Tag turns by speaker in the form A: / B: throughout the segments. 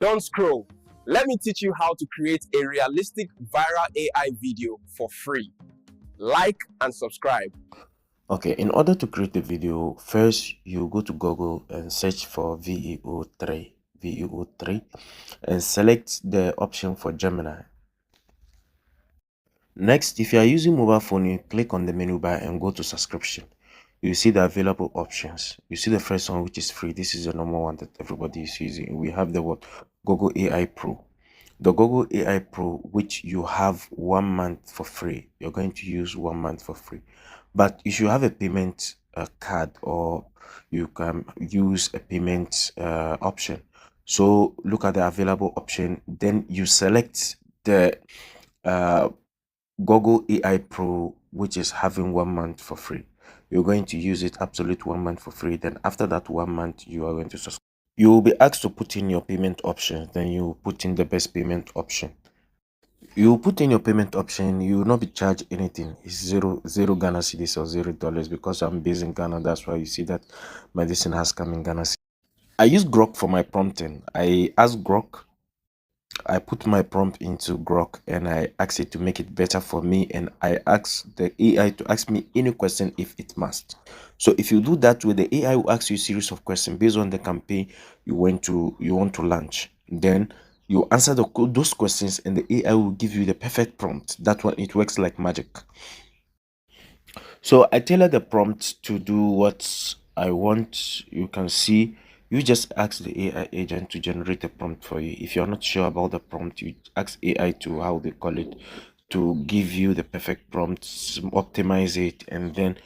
A: Don't scroll. Let me teach you how to create a realistic viral AI video for free. Like and subscribe.
B: Okay, in order to create a video, first you go to Google and search for VEO3, and select the option for Gemini. Next, if you are using mobile phone, you click on the menu bar and go to subscription. You see the available options. You see the first one, which is free. This is the normal one that everybody is using. We have the what Google AI Pro. The Google AI Pro, which you have 1 month for free. You're going to use 1 month for free, but you should have a payment card, or you can use a payment option. So look at the available option, then you select the uh, Google AI Pro, which is having 1 month for free. You're going to use it absolute 1 month for free. Then after that 1 month, you are going to subscribe. You will be asked to put in your payment option. Then you put in the best payment option. You put in your payment option. You will not be charged anything. It's zero Ghana cedis or $0, because I'm based in Ghana. That's why you see that medicine has come in Ghana. I use Grok for my prompting. I put my prompt into Grok and I ask it to make it better for me, and I ask the AI to ask me any question if it must. So if you do that way, the AI will ask you a series of questions based on the campaign you want to launch. Then you answer those questions, and the AI will give you the perfect prompt. That one, it works like magic. So I tailor the prompt to do what I want. You can see, you just ask the AI agent to generate a prompt for you. If you're not sure about the prompt, you ask AI to, how they call it, to give you the perfect prompt, optimize it, and then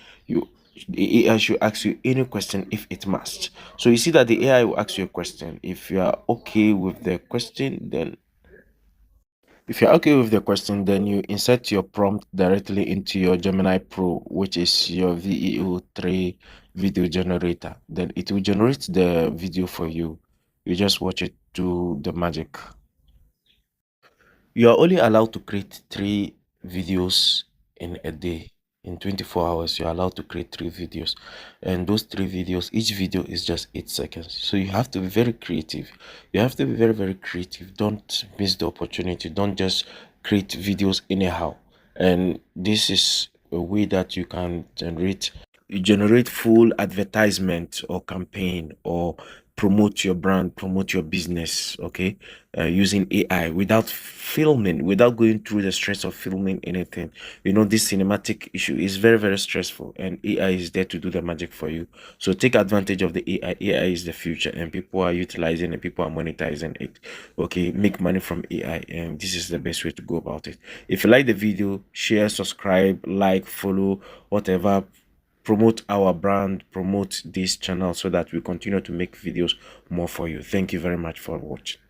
B: the AI should ask you any question if it must. So you see that the AI will ask you a question. If you are okay with the question, then if you're okay with the question, then you insert your prompt directly into your Gemini Pro, which is your VEO3 video generator. Then it will generate the video for you. You just watch it do the magic. You are only allowed to create 3 videos in a day. In 24 hours, you're allowed to create 3 videos. And those 3 videos, each video is just 8 seconds. So you have to be very creative. You have to be very, very creative. Don't miss the opportunity. Don't just create videos anyhow. And this is a way that you generate full advertisement or campaign, or promote your brand, promote your business, okay, using AI without filming, without going through the stress of filming anything. This cinematic issue is very, very stressful, and AI is there to do the magic for you. So take advantage of the AI. AI is the future, and people are utilizing it, people are monetizing it. Okay, make money from AI, and this is the best way to go about it. If you like the video, share, subscribe, like, follow, whatever. Promote our brand, promote this channel, so that we continue to make videos more for you. Thank you very much for watching.